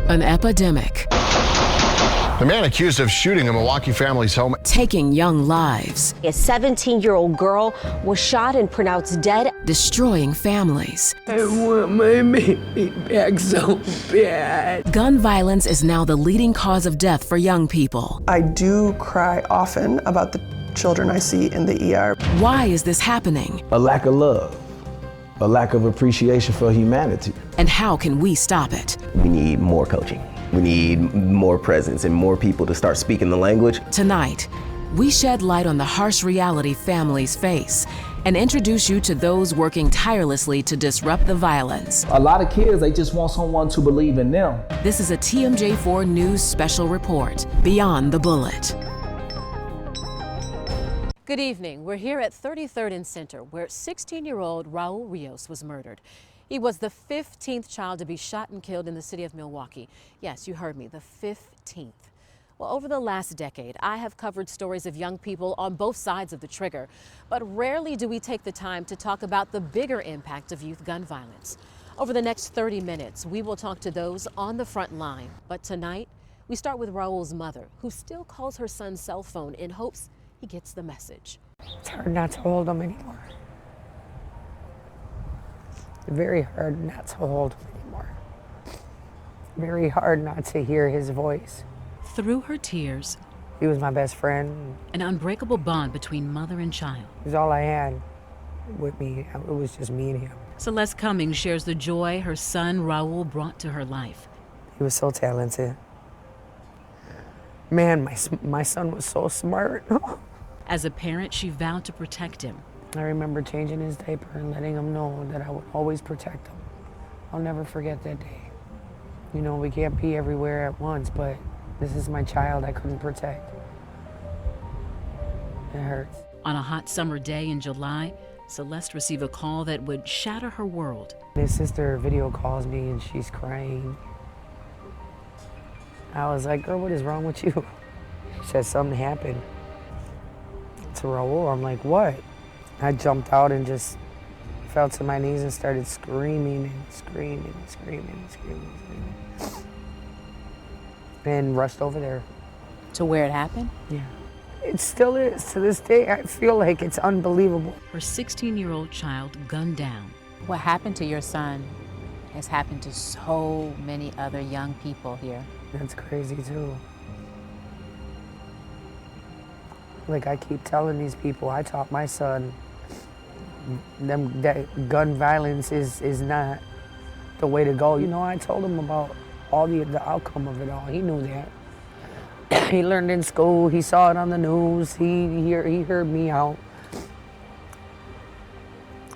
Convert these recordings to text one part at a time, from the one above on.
An epidemic. The man accused of shooting a Milwaukee family's home. Taking young lives. A 17-year-old girl was shot and pronounced dead. Destroying families. I want my baby back so bad. Gun violence is now the leading cause of death for young people. I do cry often about the children I see in the ER. Why is this happening? A lack of love, a lack of appreciation for humanity. And how can we stop it? We need more coaching. We need more presence and more people to start speaking the language. Tonight, we shed light on the harsh reality families face and introduce you to those working tirelessly to disrupt the violence. A lot of kids, they just want someone to believe in them. This is a TMJ4 News special report, Beyond the Bullet. Good evening. We're here at 33rd and Center, where 16-year-old Raul Rios was murdered. He was the 15th child to be shot and killed in the city of Milwaukee. Yes, you heard me, the 15th. Well, over the last decade, I have covered stories of young people on both sides of the trigger, but rarely do we take the time to talk about the bigger impact of youth gun violence. Over the next 30 minutes, we will talk to those on the front line. But tonight, we start with Raul's mother, who still calls her son's cell phone in hopes he gets the message. It's hard not to hold him anymore. Very hard not to hold him anymore. Very hard not to hear his voice. Through her tears, He was my best friend. an unbreakable bond between mother and child. He was all I had with me. It was just me and him. Celeste Cummings shares the joy her son Raul brought to her life. He was so talented. Man, my son was so smart. As a parent, she vowed to protect him. I remember changing his diaper and letting him know that I would always protect him. I'll never forget that day. You know, we can't be everywhere at once, but this is my child I couldn't protect. It hurts. On a hot summer day in July, Celeste received a call that would shatter her world. His sister video calls me and she's crying. I was like, girl, what is wrong with you? She said something happened to Raul. I'm like, what? I jumped out and just fell to my knees and started screaming and screaming and screaming and screaming and screaming. And rushed over there. To where it happened? Yeah. It still is. To this day, I feel like it's unbelievable. Her 16-year-old child gunned down. What happened to your son has happened to so many other young people here. That's crazy too. Like I keep telling these people, I taught my son that gun violence is not the way to go. You know, I told him about all the outcome of it all. He knew that. He learned in school. He saw it on the news. He heard me out.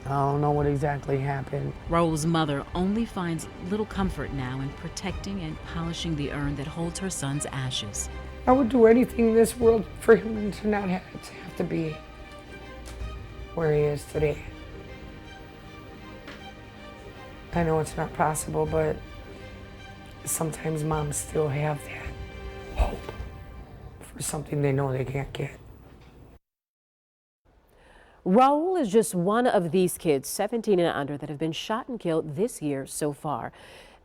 I don't know what exactly happened. Raul's mother only finds little comfort now in protecting and polishing the urn that holds her son's ashes. I would do anything in this world for him to not have to be where he is today. I know it's not possible, but sometimes moms still have that hope for something they know they can't get. Raul is just one of these kids, 17 and under, that have been shot and killed this year so far.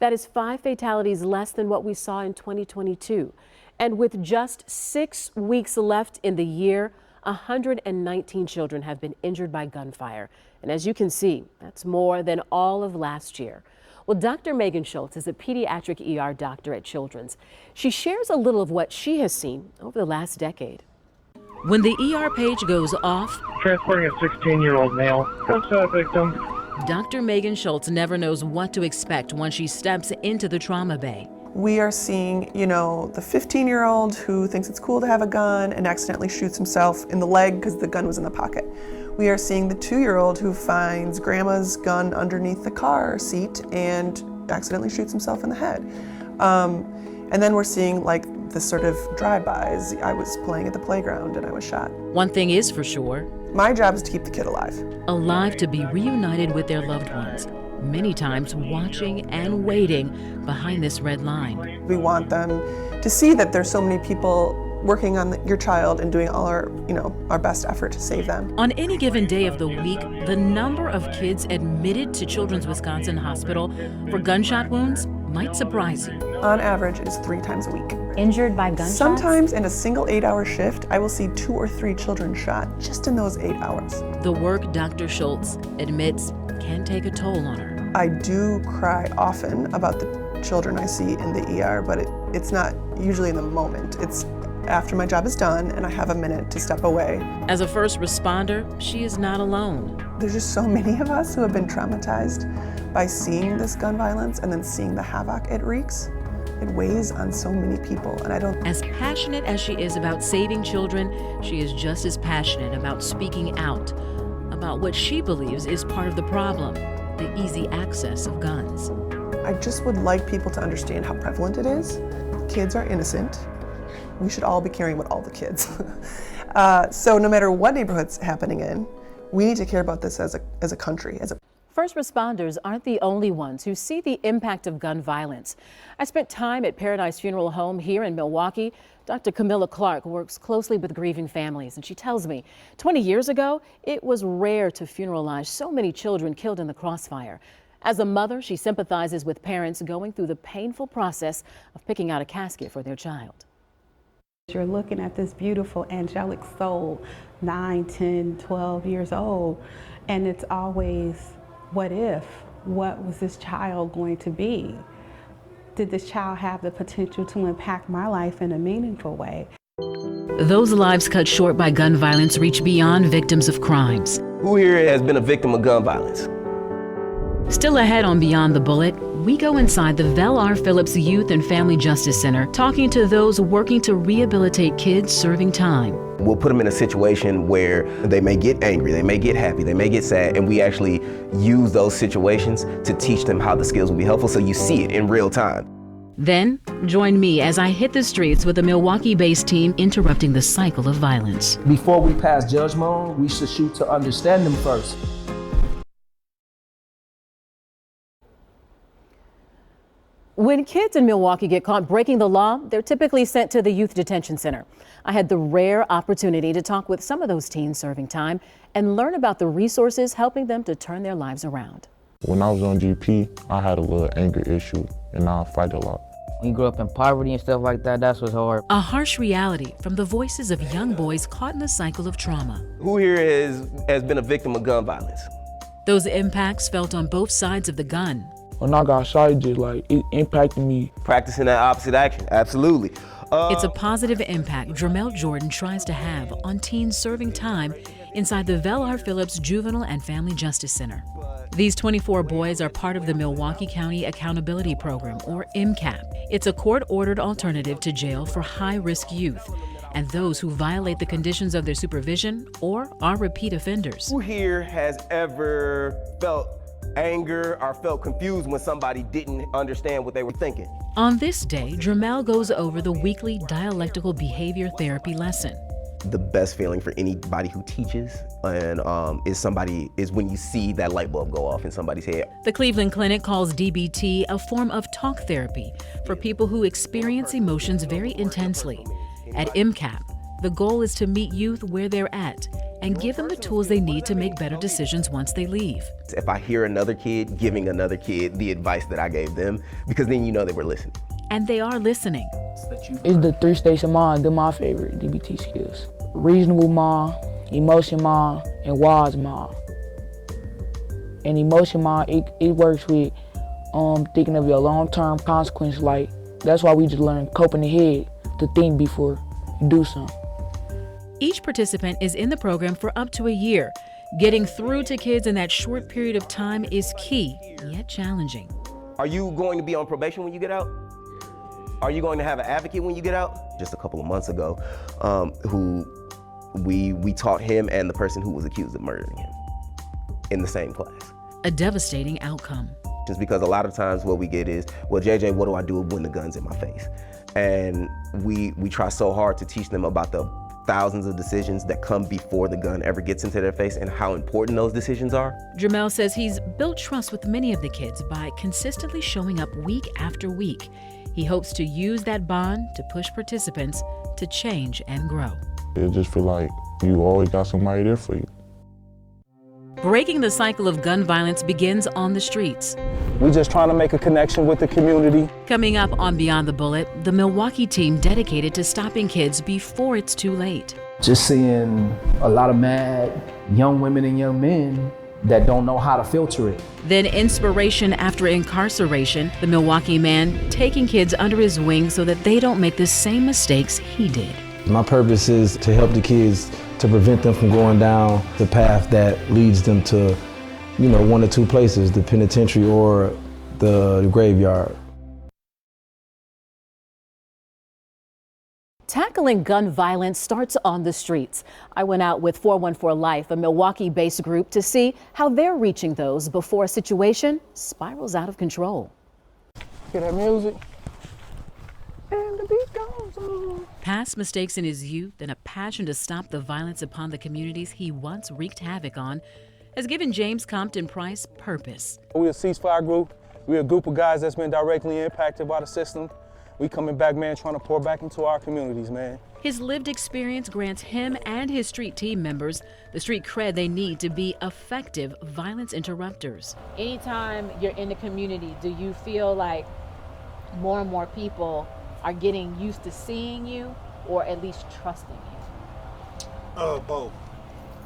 That is 5 fatalities less than what we saw in 2022. And with just 6 weeks left in the year, 119 children have been injured by gunfire. And as you can see, that's more than all of last year. Well, Dr. Megan Schultz is a pediatric ER doctor at Children's. She shares a little of what she has seen over the last decade. When the ER page goes off, transporting a 16-year-old male gunshot victim. Dr. Megan Schultz never knows what to expect once she steps into the trauma bay. We are seeing, you know, the 15-year-old who thinks it's cool to have a gun and accidentally shoots himself in the leg because the gun was in the pocket. We are seeing the 2-year-old who finds grandma's gun underneath the car seat and accidentally shoots himself in the head. And then we're seeing like the sort of drive-bys. I was playing at the playground and I was shot. One thing is for sure. My job is to keep the kid alive. Alive to be reunited with their loved ones, many times watching and waiting behind this red line. We want them to see that there's so many people working on your child and doing all our, our best effort to save them. On any given day of the week, the number of kids admitted to Children's Wisconsin Hospital for gunshot wounds might surprise you. On average, it is 3 times a week. Injured by gunshots? Sometimes in a single 8-hour shift, I will see 2 or 3 children shot just in those 8 hours. The work Dr. Schultz admits can take a toll on her. I do cry often about the children I see in the ER, but it's not usually in the moment. It's after my job is done and I have a minute to step away. As a first responder, she is not alone. There's just so many of us who have been traumatized by seeing this gun violence and then seeing the havoc it wreaks. It weighs on so many people, and I don't... As passionate as she is about saving children, she is just as passionate about speaking out about what she believes is part of the problem, the easy access of guns. I just would like people to understand how prevalent it is. Kids are innocent. We should all be caring about all the kids. So no matter what neighborhood's happening in, we need to care about this as a country. First responders aren't the only ones who see the impact of gun violence. I spent time at Paradise Funeral Home here in Milwaukee. Dr. Camila Clark works closely with grieving families, and she tells me 20 years ago, it was rare to funeralize so many children killed in the crossfire. As a mother, she sympathizes with parents going through the painful process of picking out a casket for their child. You're looking at this beautiful angelic soul, 9, 10, 12 years old, and it's always, what if? What was this child going to be? Did this child have the potential to impact my life in a meaningful way? Those lives cut short by gun violence reach beyond victims of crimes. Who here has been a victim of gun violence? Still ahead on Beyond the Bullet, we go inside the Vel R. Phillips Youth and Family Justice Center, talking to those working to rehabilitate kids serving time. We'll put them in a situation where they may get angry, they may get happy, they may get sad, and we actually use those situations to teach them how the skills will be helpful, so you see it in real time. Then, join me as I hit the streets with a Milwaukee-based team interrupting the cycle of violence. Before we pass judgment, we should shoot to understand them first. When kids in Milwaukee get caught breaking the law, they're typically sent to the Youth Detention Center. I had the rare opportunity to talk with some of those teens serving time and learn about the resources helping them to turn their lives around. When I was on GP, I had a little anger issue, and I fight a lot. When you grew up in poverty and stuff like that, that's what's hard. A harsh reality from the voices of young boys caught in a cycle of trauma. Who here has been a victim of gun violence? Those impacts felt on both sides of the gun. When I got shot, it impacted me. Practicing that opposite action, absolutely. It's a positive impact Dramel Jordan tries to have on teens serving time inside the Vel R. Phillips Juvenile and Family Justice Center. These 24 boys are part of the Milwaukee County Accountability Program, or MCAP. It's a court-ordered alternative to jail for high-risk youth and those who violate the conditions of their supervision or are repeat offenders. Who here has ever felt anger or felt confused when somebody didn't understand what they were thinking? On this day, Dramel goes over the weekly dialectical behavior therapy lesson. The best feeling for anybody who teaches and is when you see that light bulb go off in somebody's head. The Cleveland Clinic calls DBT a form of talk therapy for people who experience emotions very intensely. At MCAP, the goal is to meet youth where they're at and give them the tools they need to make better decisions once they leave. If I hear another kid giving another kid the advice that I gave them, because then you know they were listening. And they are listening. It's the 3 states of mind. They're my favorite DBT skills. Reasonable mind, emotion mind, and wise mind. And emotion mind, it works with thinking of your long-term consequence. Like, that's why we just learn cope in the head to think before you do something. Each participant is in the program for up to a year. Getting through to kids in that short period of time is key, yet challenging. Are you going to be on probation when you get out? Are you going to have an advocate when you get out? Just a couple of months ago, who we taught him and the person who was accused of murdering him in the same class. A devastating outcome. Just because a lot of times what we get is, well, JJ, what do I do when the gun's in my face? And we try so hard to teach them about the thousands of decisions that come before the gun ever gets into their face and how important those decisions are. Dramel says he's built trust with many of the kids by consistently showing up week after week. He hopes to use that bond to push participants to change and grow. It just feel like you always got somebody there for you. Breaking the cycle of gun violence begins on the streets. We just trying to make a connection with the community. Coming up on Beyond the Bullet, the Milwaukee team dedicated to stopping kids before it's too late. Just seeing a lot of mad young women and young men that don't know how to filter it. Then inspiration after incarceration, the Milwaukee man taking kids under his wing so that they don't make the same mistakes he did. My purpose is to help the kids, to prevent them from going down the path that leads them to, one or two places, the penitentiary or the graveyard. Tackling gun violence starts on the streets. I went out with 414 Life, a Milwaukee-based group, to see how they're reaching those before a situation spirals out of control. Hear that music? And the beat goes on. Past mistakes in his youth and a passion to stop the violence upon the communities he once wreaked havoc on has given James Compton Price purpose. We're a ceasefire group. We're a group of guys that's been directly impacted by the system. We coming back, man, trying to pour back into our communities, man. His lived experience grants him and his street team members the street cred they need to be effective violence interrupters. Anytime you're in the community, do you feel like more and more people are getting used to seeing you or at least trusting you? Both.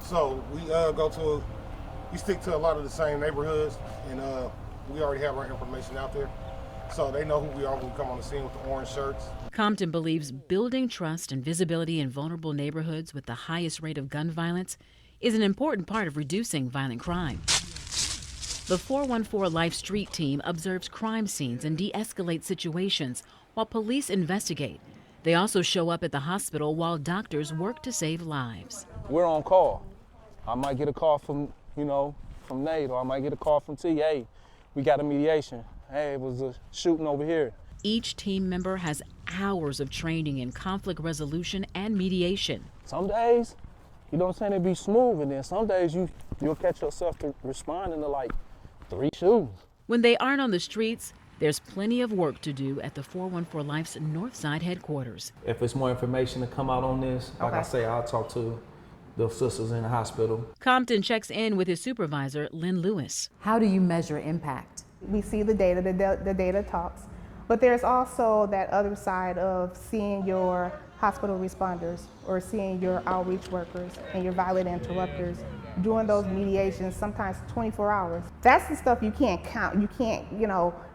So we stick to a lot of the same neighborhoods, and we already have our information out there. So they know who we are when we come on the scene with the orange shirts. Compton believes building trust and visibility in vulnerable neighborhoods with the highest rate of gun violence is an important part of reducing violent crime. The 414 Life Street Team observes crime scenes and de-escalates situations while police investigate. They also show up at the hospital while doctors work to save lives. We're on call. I might get a call from Nate, or I might get a call from T. Hey, we got a mediation. Hey, it was a shooting over here. Each team member has hours of training in conflict resolution and mediation. Some days, it'd be smooth, and then some days you'll catch yourself to responding to like 3 shootings. When they aren't on the streets, there's plenty of work to do at the 414 Life's Northside headquarters. If there's more information to come out on this, like I say, I'll talk to the sisters in the hospital. Compton checks in with his supervisor, Lynn Lewis. How do you measure impact? We see the data, the data talks, but there's also that other side of seeing your hospital responders or seeing your outreach workers and your violent interrupters doing those mediations, sometimes 24 hours. That's the stuff you can't count. You can't,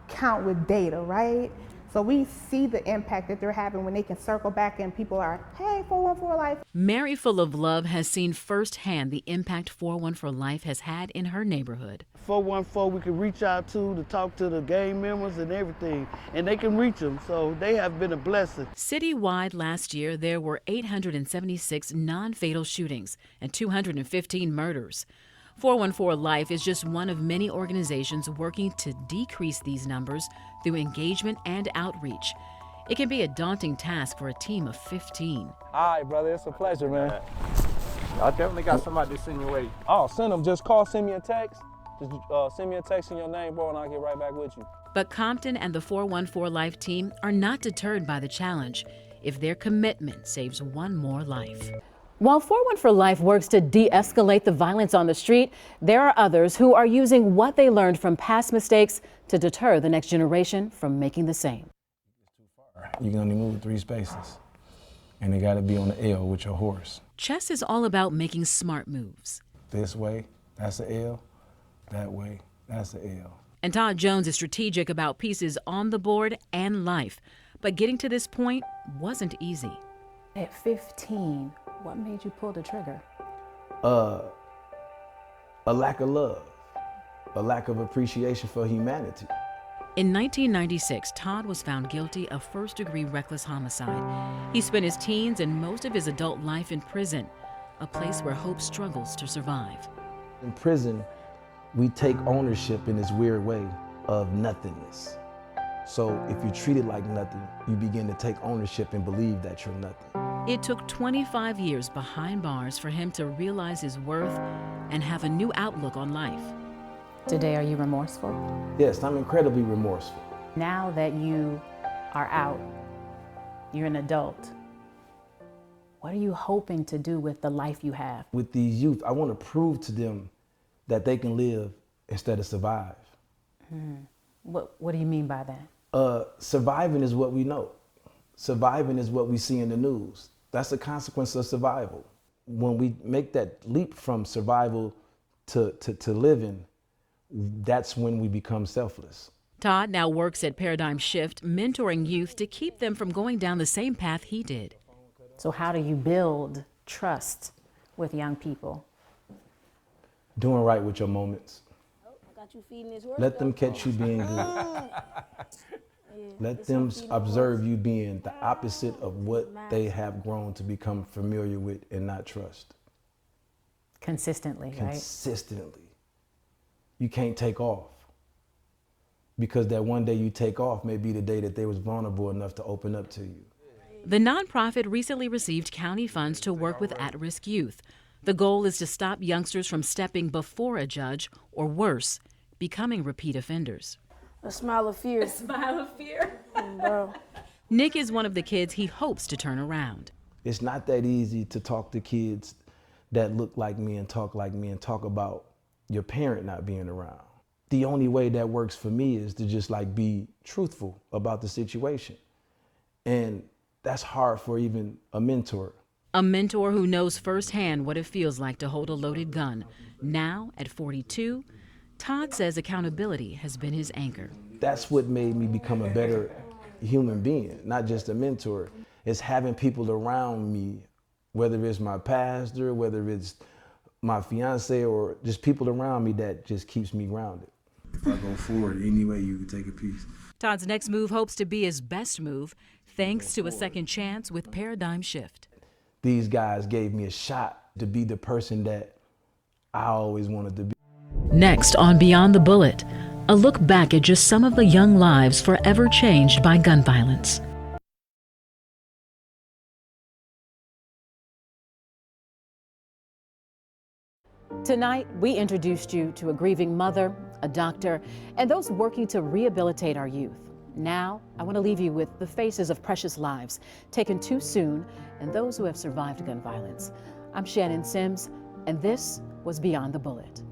count with data, right? So we see the impact that they're having when they can circle back and people are, hey, 414 Life. Mary Full of Love has seen firsthand the impact 414 Life has had in her neighborhood. 414 we can reach out to talk to the gang members and everything, and they can reach them, so they have been a blessing. Citywide last year, there were 876 non-fatal shootings and 215 murders. 414 Life is just one of many organizations working to decrease these numbers through engagement and outreach. It can be a daunting task for a team of 15. All right, brother, it's a pleasure, man. I definitely got somebody to send your way. Oh, send them. Just send me a text. Just send me a text in your name, bro, and I'll get right back with you. But Compton and the 414 Life team are not deterred by the challenge if their commitment saves one more life. While 414 Life works to de-escalate the violence on the street, there are others who are using what they learned from past mistakes to deter the next generation from making the same. You can only move 3 spaces, and they got to be on the L with your horse. Chess is all about making smart moves. This way, that's an L. That way, that's an L. And Todd Jones is strategic about pieces on the board and life. But getting to this point wasn't easy. At 15, what made you pull the trigger? A lack of love, a lack of appreciation for humanity. In 1996, Todd was found guilty of first-degree reckless homicide. He spent his teens and most of his adult life in prison, a place where hope struggles to survive. In prison, we take ownership in this weird way of nothingness. So if you're treated like nothing, you begin to take ownership and believe that you're nothing. It took 25 years behind bars for him to realize his worth and have a new outlook on life. Today, are you remorseful? Yes, I'm incredibly remorseful. Now that you are out, you're an adult, what are you hoping to do with the life you have? With these youth, I want to prove to them that they can live instead of survive. What do you mean by that? Surviving is what we know. Surviving is what we see in the news. That's the consequence of survival. When we make that leap from survival to living, that's when we become selfless. Todd now works at Paradigm Shift, mentoring youth to keep them from going down the same path he did. So how do you build trust with young people? Doing right with your moments. Let them catch you being good. Let them observe you being the opposite of what they have grown to become familiar with and not trust. Consistently, right? Consistently. You can't take off. Because that one day you take off may be the day that they was vulnerable enough to open up to you. The nonprofit recently received county funds to work with at-risk youth. The goal is to stop youngsters from stepping before a judge, or worse, becoming repeat offenders. A smile of fear. A smile of fear. Bro. Nick is one of the kids he hopes to turn around. It's not that easy to talk to kids that look like me and talk about your parent not being around. The only way that works for me is to just be truthful about the situation. And that's hard for even a mentor. A mentor who knows firsthand what it feels like to hold a loaded gun. Now, at 42, Todd says accountability has been his anchor. That's what made me become a better human being, not just a mentor. It's having people around me, whether it's my pastor, whether it's my fiance, or just people around me that just keeps me grounded. If I go forward, any way you can take a piece. Todd's next move hopes to be his best move, thanks to a second chance with Paradigm Shift. These guys gave me a shot to be the person that I always wanted to be. Next on Beyond the Bullet, a look back at just some of the young lives forever changed by gun violence. Tonight, we introduced you to a grieving mother, a doctor, and those working to rehabilitate our youth. Now, I want to leave you with the faces of precious lives taken too soon and those who have survived gun violence. I'm Shannon Sims, and this was Beyond the Bullet.